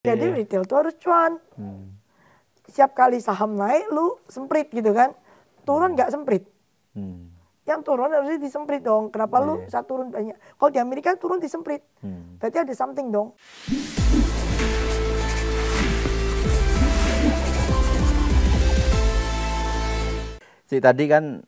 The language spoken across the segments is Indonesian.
Jadi retail tuh harus cuan. Setiap kali saham naik lu semprit gitu kan. Turun nggak semprit. Yang turun harusnya disemprit dong. Kenapa lu saat turun banyak? Kalau di Amerika turun disemprit. Berarti ada something dong. Jadi tadi kan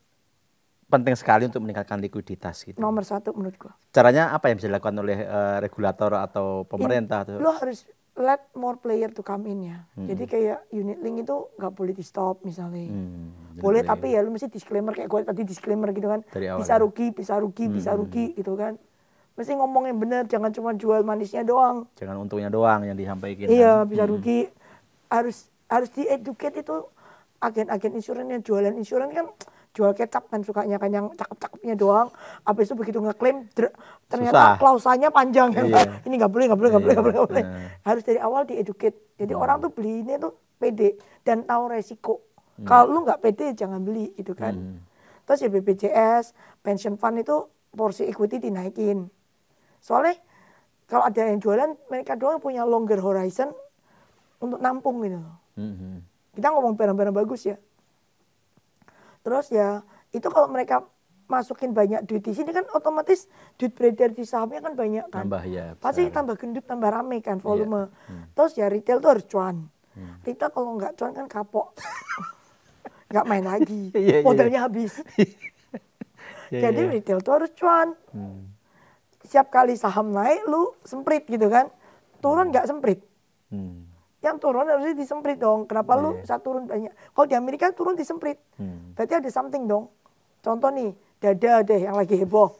penting sekali untuk meningkatkan likuiditas gitu. Nomor satu menurut gua. Caranya apa yang bisa dilakukan oleh regulator atau pemerintah? Lu harus let more player to come in ya. Jadi kayak unit link itu nggak boleh di stop misalnya. Boleh tapi ya lu mesti disclaimer kayak gue tadi disclaimer gitu kan. Bisa rugi, bisa rugi, bisa rugi gitu kan. Mesti ngomong yang benar, jangan cuma jual manisnya doang. Jangan untungnya doang yang disampaikan. Iya, bisa rugi. Harus di-educate itu agen-agen insurans yang jualan insurans kan jual kecap kan sukanya kan yang cakep-cakepnya doang. Habis itu begitu ngeklaim ternyata klausanya panjang kan. Ini nggak boleh. Harus dari awal di-educate. Jadi orang tuh beli ini tuh pede dan tahu resiko. Kalau lu nggak pede jangan beli gitu kan. Terus ya BPJS, pension fund itu porsi equity dinaikin. Soalnya kalau ada yang jualan mereka doang punya longer horizon untuk nampung gitu loh. Kita ngomong barang-barang bagus ya. Terus ya itu kalau mereka masukin banyak duit di sini kan otomatis duit beredar di sahamnya kan banyak kan. Tambah ya. Pasti tambah gendut, tambah rame kan volume. Terus ya retail tuh harus cuan. Retail kalau nggak cuan kan kapok. Nggak main lagi. Modalnya habis. Jadi retail tuh harus cuan. Setiap kali saham naik lu semprit gitu kan. Turun nggak semprit. Yang turun harusnya disemprit dong. Kenapa lu saat turun banyak? Kalau di Amerika turun disemprit. Berarti ada something dong. Contoh nih, Dada deh yang lagi heboh.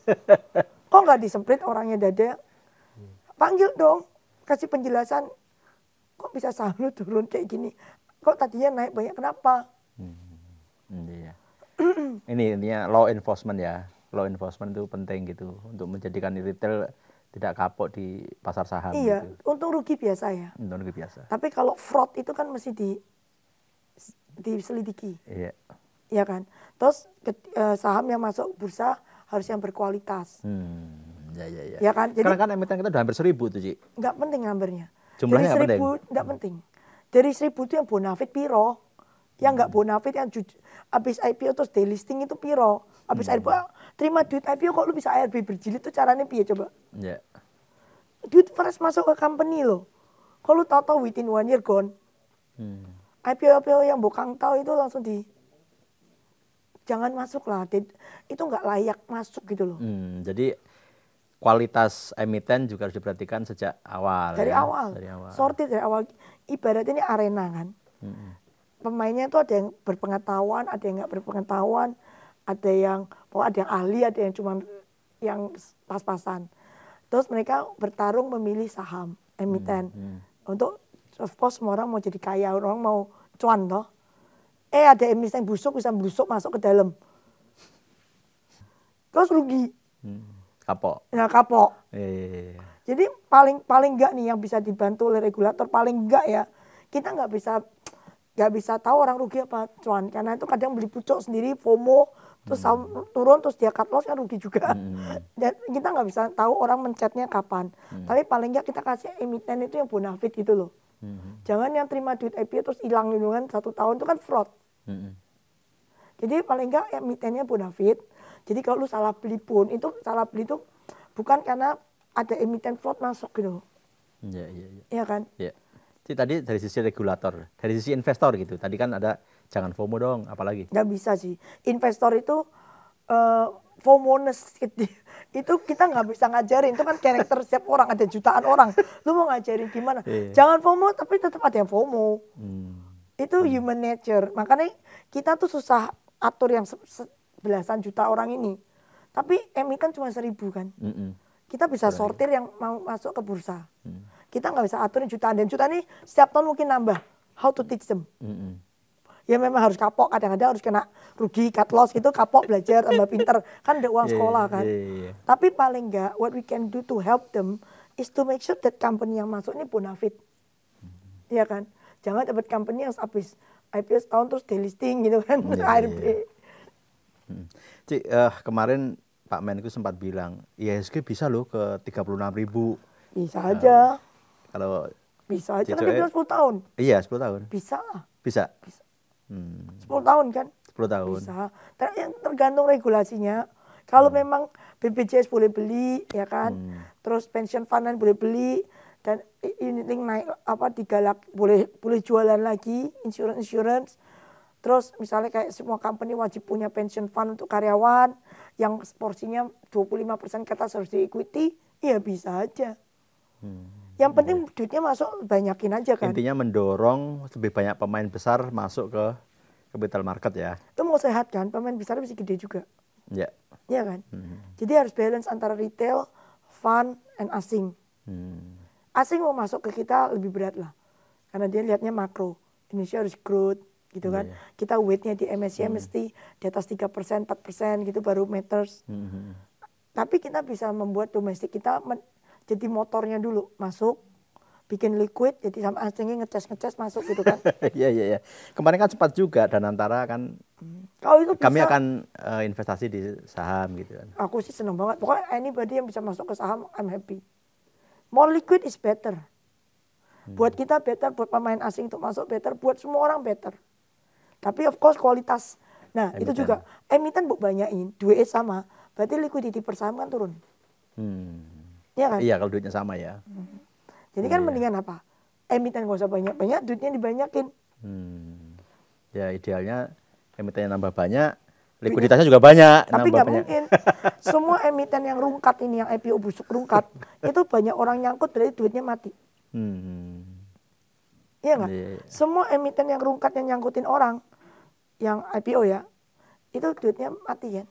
Kok nggak disemprit orangnya Dada? Panggil dong. Kasih penjelasan. Kok bisa saham lu turun kayak gini? Kok tadinya naik banyak? Kenapa? Ini intinya law enforcement ya. Law enforcement itu penting gitu. Untuk menjadikan retail tidak kapok di pasar saham. Iya, gitu. untung rugi biasa ya. Untung rugi biasa. Tapi kalau fraud itu kan mesti diselidiki. Iya. Iya kan. Terus saham yang masuk bursa harus yang berkualitas. Ya. Ya kan. Jadi, sekarang kan emiten kita udah hampir 1000 tuh, Ci. Nggak penting numbernya. Jumlahnya nggak penting. Nggak penting. Dari 1000 itu yang bonafit piro. Yang nggak bonafit yang habis IPO terus delisting itu piro. Habis IPO terima duit IPO kok lu bisa ARB berjilid tuh caranya piye coba? Iya. Duit fresh masuk ke company loh. Kalau lu tahu within 1 year gone. IPO yang bokang tahu itu langsung jangan masuk lah. Itu nggak layak masuk gitu loh. Jadi kualitas emiten juga harus diperhatikan sejak awal. Dari awal. Sortir dari awal. Ibaratnya ini arena kan. Pemainnya itu ada yang berpengetahuan, ada yang nggak berpengetahuan, ada yang ahli, ada yang cuma yang pas-pasan. Terus mereka bertarung memilih saham emiten. Untuk of course semua orang mau jadi kaya, orang mau cuan toh. Ada emiten busuk bisa busuk masuk ke dalam. Terus rugi. Kapok. Nah, kapok. Jadi paling enggak nih yang bisa dibantu oleh regulator paling enggak ya. Kita nggak bisa tahu orang rugi apa cuan karena itu kadang beli pucuk sendiri FOMO terus turun terus dia cut loss kan rugi juga. Dan kita nggak bisa tahu orang mencetnya kapan. Tapi paling nggak kita kasih emiten itu yang bonafit gitu loh. Jangan yang terima duit IPO terus hilang gitu kan 1 tahun itu kan fraud. Jadi paling nggak emitennya bonafit. Jadi kalau lu salah beli pun itu bukan karena ada emiten fraud masuk gitu. Iya kan? Iya. Jadi tadi dari sisi regulator, dari sisi investor gitu. Tadi kan ada jangan FOMO dong, apalagi? Nggak bisa sih. Investor itu FOMO-ness itu kita nggak bisa ngajarin. Itu kan karakter setiap orang, ada jutaan orang. Lu mau ngajarin gimana? Jangan FOMO, tapi tetap ada yang FOMO. Itu human nature. Makanya kita tuh susah atur yang belasan juta orang ini. Tapi emiten cuma 1000 kan. Kita bisa sortir yang mau masuk ke bursa. Kita nggak bisa aturin jutaan. Dan jutaan ini setiap tahun mungkin nambah. How to teach them. Ya memang harus kapok. Kadang-kadang harus kena rugi, cut loss gitu. Kapok belajar, tambah pinter. Kan ada uang sekolah kan. Tapi paling nggak, what we can do to help them is to make sure that company yang masuk ini bonafit. Iya kan. Jangan dapat company yang habis IPO setahun terus delisting gitu kan. ARB. Cik, kemarin Pak Menku sempat bilang, IHSG bisa loh ke 36.000. Bisa aja. Kalau Bisa aja kan Cicoke. dia bilang 10 tahun. Iya, 10 tahun. Bisa lah. Bisa. Bisa. 10 Hmm, tahun kan? 10 tahun. Bisa. Tergantung regulasinya. Kalau memang BPJS boleh beli, ya kan? Terus pension fund boleh beli, dan unit link naik apa boleh jualan lagi insurance. Terus misalnya kayak semua company wajib punya pension fund untuk karyawan yang porsinya 25% ke atas harus di equity, ya bisa aja. Yang penting duitnya masuk, banyakin aja kan. Intinya mendorong lebih banyak pemain besar masuk ke capital market ya. Itu mau sehat kan, pemain besar bisa gede juga. Ya. Iya kan? Jadi harus balance antara retail, fund, and asing. Asing mau masuk ke kita lebih berat lah. Karena dia lihatnya makro. Indonesia harus growth gitu kan. Kita weightnya di MSCI mesti di atas 3%, 4% gitu baru matters. Tapi kita bisa membuat domestik kita jadi motornya dulu. Masuk, bikin liquid, jadi sama asingnya ngecas masuk gitu kan. Iya. Kemarin kan cepat juga Danantara kan. Kalau itu bisa, Kami akan investasi di saham gitu kan. aku sih seneng banget. Pokoknya anybody yang bisa masuk ke saham, I'm happy. More liquid is better. Buat kita better, buat pemain asing untuk masuk better, buat semua orang better. Tapi of course kualitas. Nah Emiten. itu juga, emiten banyakin, duitnya sama. Berarti liquidity per saham kan turun. Iya kan? Iya kalau duitnya sama ya. Jadi kan mendingan apa? Emiten gak usah banyak-banyak, duitnya dibanyakin. Ya idealnya emitennya nambah banyak, likuiditasnya juga banyak. Tapi nambah nggak banyak. mungkin. Semua emiten yang rungkat ini, yang IPO busuk rungkat, itu banyak orang nyangkut berarti duitnya mati. Iya nggak? Iya. Semua emiten yang rungkat yang nyangkutin orang, yang IPO ya, itu duitnya mati kan.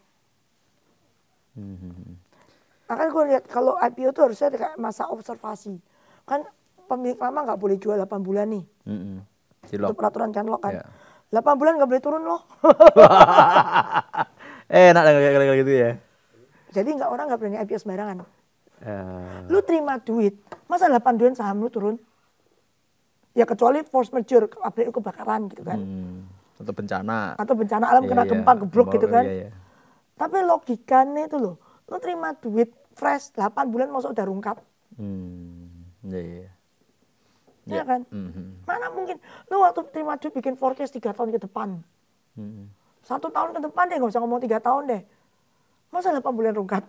Makanya gue lihat kalau IPO tuh harusnya ada kayak masa observasi. Kan pemilik lama nggak boleh jual 8 bulan nih. Itu peraturan kan lo kan. Ya. 8 bulan nggak boleh turun loh. Enak kayak gitu ya. Jadi orang nggak berani IPO sembarangan. Lu terima duit, masa 8 bulan saham lu turun? Ya kecuali force majeure, pabrik lu kebakaran gitu kan. Atau bencana. Atau bencana alam kena gempa geblok gitu kan. Iya. Tapi logikanya itu loh, lu terima duit fresh 8 bulan masuk udah rungkat. Iya. Iya kan? Mana mungkin lu waktu terima duit bikin forecast 3 tahun ke depan. 1 tahun ke depan deh, gak usah ngomong 3 tahun deh. Masa 8 bulan rungkat?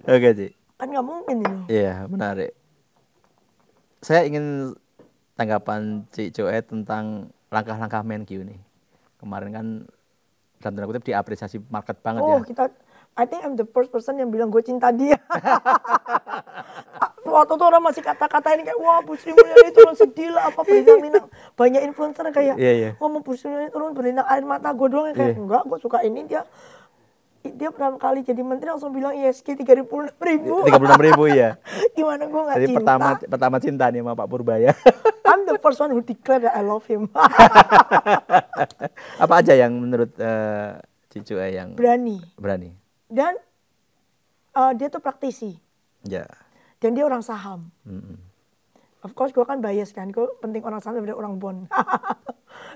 Oke, Ci. Kan gak mungkin itu. Iya, menarik. Saya ingin tanggapan Cik Joe tentang langkah-langkah Menkyu nih. Kemarin kan dalam tanda kutip diapresiasi market banget ya. I think I'm the first person yang bilang gue cinta dia. Waktu itu orang masih kata-katain kayak, wah Bu Sri Mulyani turun sedih lah, apa berlinang-linang. Banyak influencer kayak, wah mau Bu Sri Mulyani turun berlinang air mata. Gue doang kayak, enggak, gue suka ini. Dia pertama kali jadi menteri langsung bilang ISG 36.000. 36.000 ya. Gimana gue gak Jadi cinta. pertama cinta nih sama Pak Purbaya. I'm the first one who declare that I love him. Apa aja yang menurut Cik Joe yang Berani. Dan dia tuh praktisi. Ya. Dan dia orang saham. Of course gue kan bias kan. Gue penting orang saham daripada orang bond.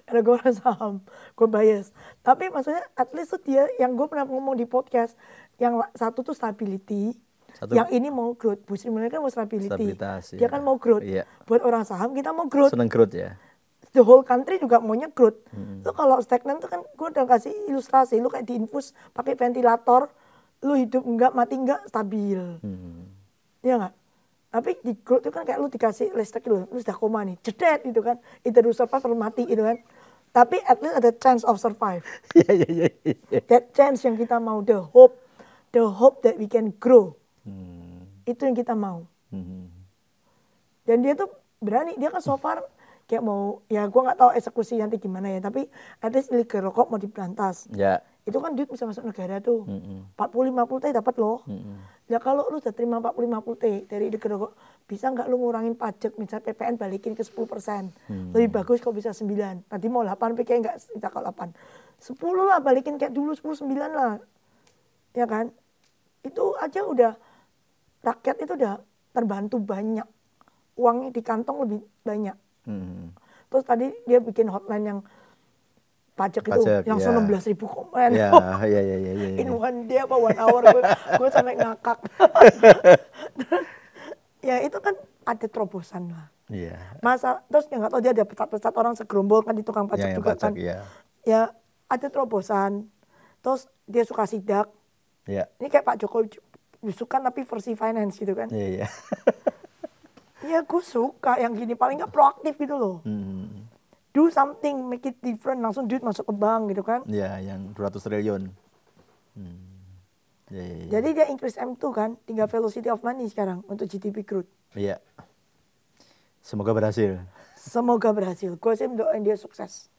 Karena gue orang saham. Gue bias. Tapi maksudnya at least tuh dia yang gue pernah ngomong di podcast. Yang satu tuh stability. Yang ini mau growth. Bu Sri Mulyani kan mau stability. Dia kan mau growth. Iya. Buat orang saham kita mau growth. Seneng growth ya. The whole country juga maunya growth. Lu kalau stagnan tuh kan gue udah kasih ilustrasi. Lu kayak diinfus pakai ventilator. Lu hidup enggak, mati enggak, stabil. Iya enggak? Tapi di growth itu kan kayak lu dikasih listrik lu sudah koma nih, jedet gitu kan. Either you survive or mati gitu kan. Tapi at least ada chance of survive. Iya. That chance yang kita mau, the hope that we can grow. Itu yang kita mau. Dan dia tuh berani, dia kan so far kayak mau, ya gue nggak tahu eksekusi nanti gimana ya, tapi at least illegal rokok mau diberantas. Ya. Itu kan duit bisa masuk negara tuh. 40-50 T dapat loh. Ya kalau lu udah terima 40-50 T dari illegal rokok, bisa nggak lu ngurangin pajak, misalnya PPN balikin ke 10%. Lebih bagus kalau bisa 9. Tadi mau 8, tapi kayak nggak kita kalau 8. 10 lah, balikin kayak dulu 10, 9 lah. Ya kan? Itu aja udah, rakyat itu udah terbantu banyak. Uangnya di kantong lebih banyak. Terus tadi dia bikin hotline yang pajak itu yang 16.000 komen. Iya. In one day apa 1 hour gue sampai ngakak. Ya itu kan ada terobosan lah. Iya. Masa terus ya nggak tahu dia ada pecat-pecat orang segerombol kan di tukang pajak yang juga pajak, kan. ya. Ya ada terobosan. Terus dia suka sidak. Iya. Ini kayak Pak Jokowi belusukan tapi versi finance gitu kan. Iya, iya. Ya gue suka yang gini paling nggak proaktif gitu loh. Do something, make it different, langsung duit masuk ke bank gitu kan. Iya, yang 200 triliun. Ya, ya, ya. Jadi dia increase M2 kan, tinggal velocity of money sekarang untuk GDP growth. Iya. Semoga berhasil. Semoga berhasil. Gue sih doain dia sukses.